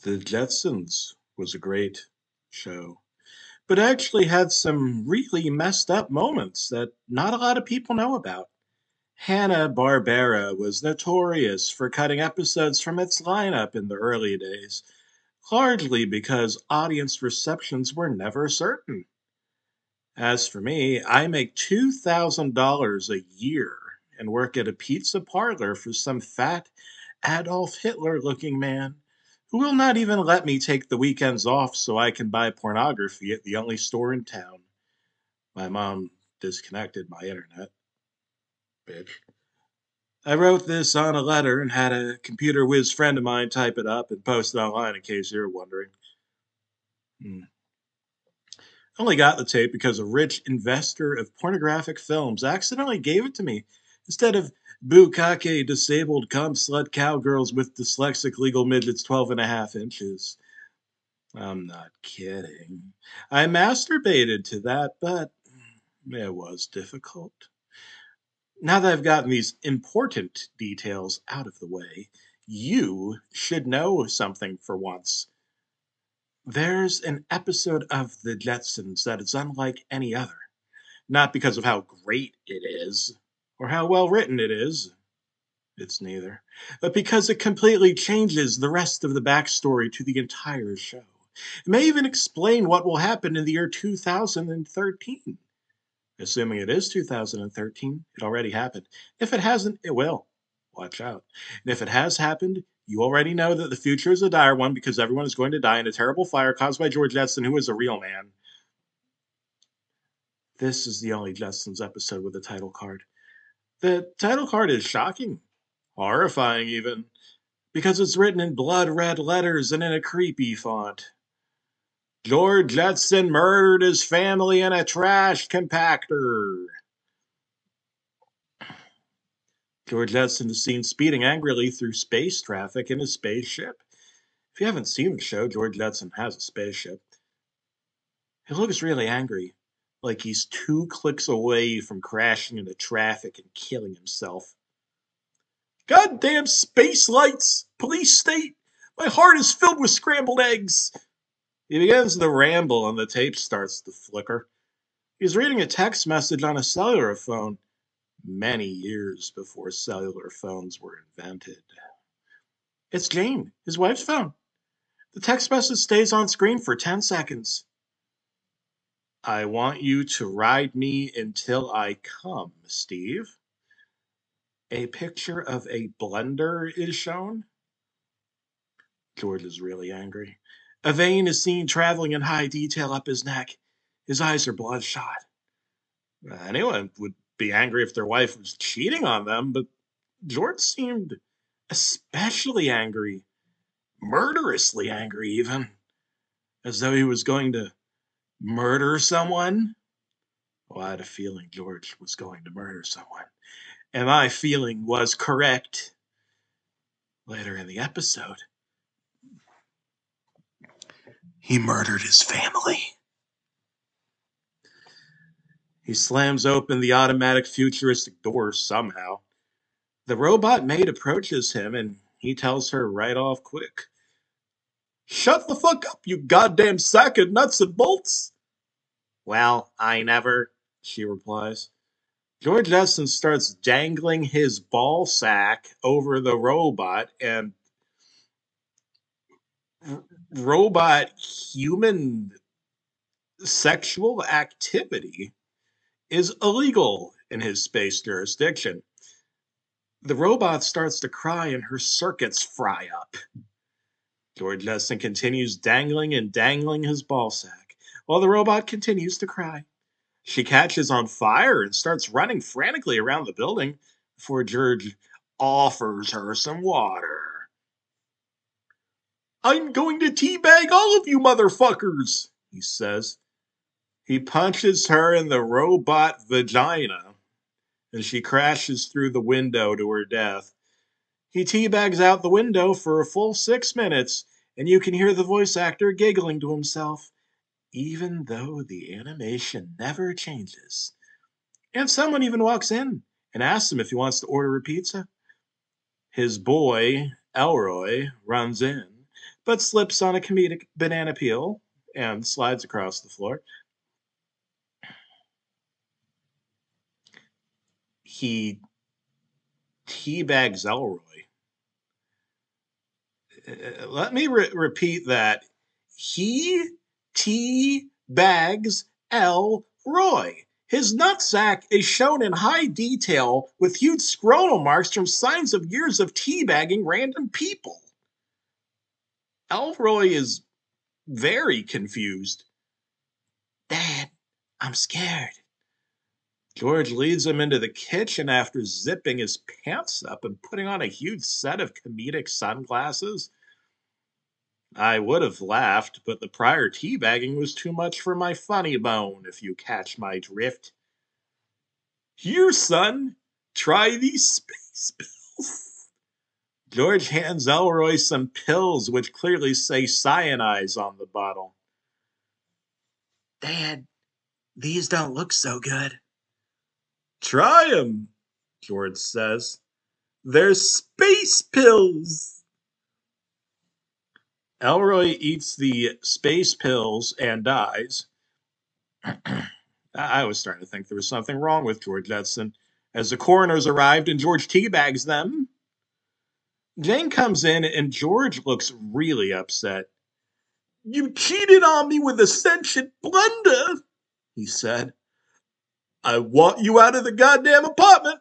The Jetsons was a great show, but actually had some really messed up moments that not a lot of people know about. Hanna-Barbera was notorious for cutting episodes from its lineup in the early days, largely because audience receptions were never certain. As for me, I make $2,000 a year and work at a pizza parlor for some fat Adolf Hitler looking man who will not even let me take the weekends off so I can buy pornography at the only store in town. My mom disconnected my internet, bitch. I wrote this on a letter and had a computer whiz friend of mine type it up and post it online in case you're wondering. Hmm. I only got the tape because a rich investor of pornographic films accidentally gave it to me instead of bukkake disabled cum slut cowgirls with dyslexic legal midgets 12.5 inches. I'm not kidding. I masturbated to that, but it was difficult. Now that I've gotten these important details out of the way, you should know something for once. There's an episode of The Jetsons that is unlike any other. Not because of how great it is, or how well written it is, it's neither, but because it completely changes the rest of the backstory to the entire show. It may even explain what will happen in the year 2013. Assuming it is 2013, it already happened. If it hasn't, it will. Watch out. And if it has happened, you already know that the future is a dire one because everyone is going to die in a terrible fire caused by George Jetson, who is a real man. This is the only Jetsons episode with a title card. The title card is shocking, horrifying even, because it's written in blood red letters and in a creepy font. George Jetson murdered his family in a trash compactor. George Jetson is seen speeding angrily through space traffic in his spaceship. If you haven't seen the show, George Jetson has a spaceship. He looks really angry, like he's 2 clicks away from crashing into traffic and killing himself. Goddamn space lights! Police state! My heart is filled with scrambled eggs! He begins to ramble and the tape starts to flicker. He's reading a text message on a cellular phone, many years before cellular phones were invented. It's Jane, his wife's phone. The text message stays on screen for 10 seconds. I want you to ride me until I come, Steve. A picture of a blender is shown. George is really angry. A vein is seen traveling in high detail up his neck. His eyes are bloodshot. Anyone would be angry if their wife was cheating on them, but George seemed especially angry, murderously angry even, as though he was going to murder someone. Well, I had a feeling George was going to murder someone, and my feeling was correct. Later in the episode, he murdered his family. He slams open the automatic futuristic doors somehow. The robot maid approaches him and he tells her right off quick, "Shut the fuck up, you goddamn sack of nuts and bolts." "Well, I never," she replies. George Jetson starts dangling his ball sack over the robot, and robot human sexual activity is illegal in his space jurisdiction. The robot starts to cry and her circuits fry up. George Jetson continues dangling and dangling his ball sack while the robot continues to cry. She catches on fire and starts running frantically around the building before George offers her some water. "I'm going to teabag all of you motherfuckers," he says. He punches her in the robot vagina, and she crashes through the window to her death. He teabags out the window for a full 6 minutes, and you can hear the voice actor giggling to himself, even though the animation never changes. And someone even walks in and asks him if he wants to order a pizza. His boy, Elroy, runs in, but slips on a comedic banana peel and slides across the floor. He teabags Elroy. Let me repeat that. He teabags Elroy. His nutsack is shown in high detail with huge scrotal marks from signs of years of teabagging random people. Elroy is very confused. Dad, I'm scared. George leads him into the kitchen after zipping his pants up and putting on a huge set of comedic sunglasses. I would have laughed, but the prior teabagging was too much for my funny bone, if you catch my drift. Here, son, try these space pills. George hands Elroy some pills which clearly say cyanides on the bottle. Dad, these don't look so good. Try 'em, George says. They're space pills. Elroy eats the space pills and dies. I was starting to think there was something wrong with George Jetson. As the coroners arrived and George teabags them, Jane comes in and George looks really upset. You cheated on me with a sentient blender, he said. I want you out of the goddamn apartment.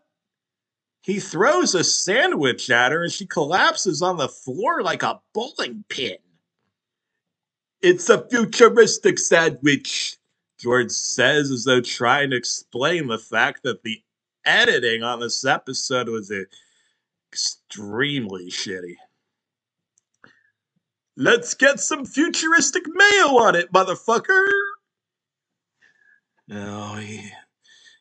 He throws a sandwich at her and she collapses on the floor like a bowling pin. It's a futuristic sandwich, George says, as though trying to explain the fact that the editing on this episode was extremely shitty. Let's get some futuristic mayo on it, motherfucker! No,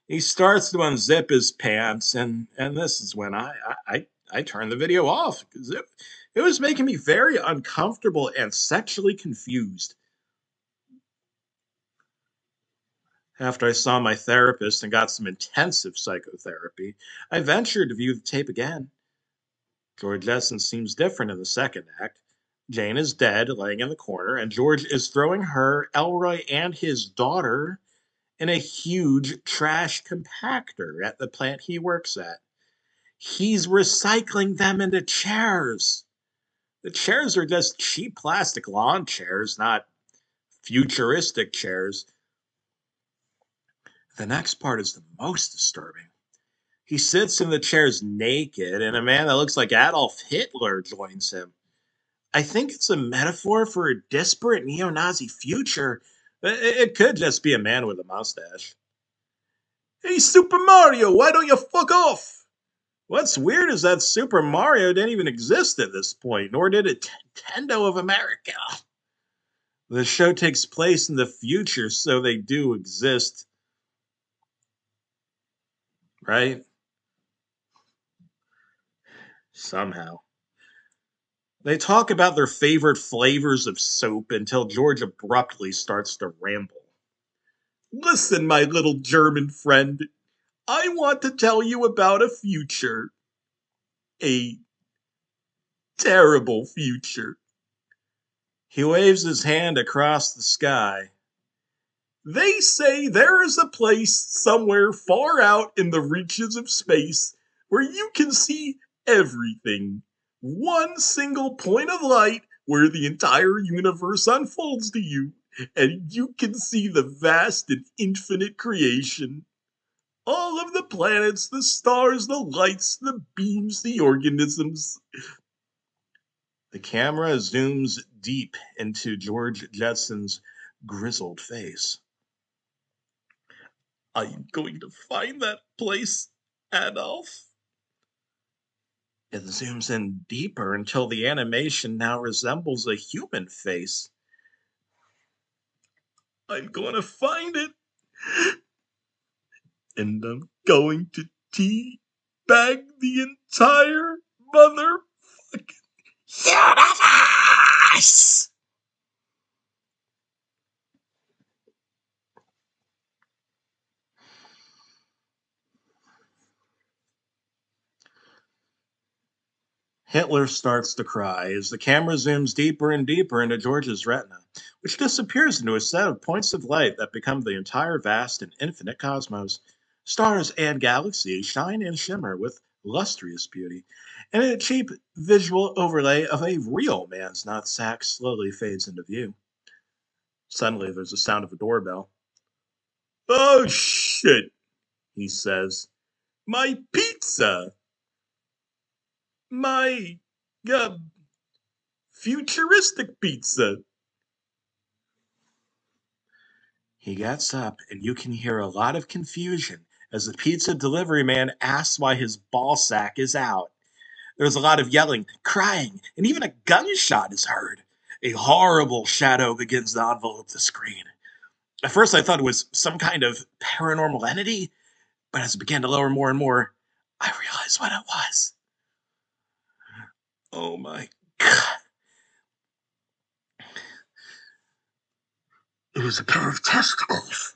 he starts to unzip his pants, and this is when I turned the video off because it was making me very uncomfortable and sexually confused. After I saw my therapist and got some intensive psychotherapy, I ventured to view the tape again. George Jetson seems different in the second act. Jane is dead, laying in the corner, and George is throwing her, Elroy, and his daughter in a huge trash compactor at the plant he works at. He's recycling them into chairs. The chairs are just cheap plastic lawn chairs, not futuristic chairs. The next part is the most disturbing. He sits in the chairs naked, and a man that looks like Adolf Hitler joins him. I think it's a metaphor for a disparate neo-Nazi future. It could just be a man with a mustache. Hey, Super Mario, why don't you fuck off? What's weird is that Super Mario didn't even exist at this point, nor did it Nintendo of America. The show takes place in the future, so they do exist. Right? Somehow. They talk about their favorite flavors of soap until George abruptly starts to ramble. Listen, my little German friend, I want to tell you about a future. A terrible future. He waves his hand across the sky. They say there is a place somewhere far out in the reaches of space where you can see everything. One single point of light where the entire universe unfolds to you, and you can see the vast and infinite creation. All of the planets, the stars, the lights, the beams, the organisms. The camera zooms deep into George Jetson's grizzled face. I'm going to find that place, Adolf. It zooms in deeper until the animation now resembles a human face. I'm going to find it. And I'm going to teabag the entire motherfucking universe! Hitler starts to cry as the camera zooms deeper and deeper into George's retina, which disappears into a set of points of light that become the entire vast and infinite cosmos. Stars and galaxies shine and shimmer with lustrous beauty, and a cheap visual overlay of a real man's nutsack slowly fades into view. Suddenly, there's the sound of a doorbell. Oh shit, he says. My pizza! My uh, futuristic pizza! He gets up, and you can hear a lot of confusion as the pizza delivery man asks why his ball sack is out. There's a lot of yelling, crying, and even a gunshot is heard. A horrible shadow begins to envelop the screen. At first, I thought it was some kind of paranormal entity, but as it began to lower more and more, I realized what it was. Oh my god. It was a pair of testicles.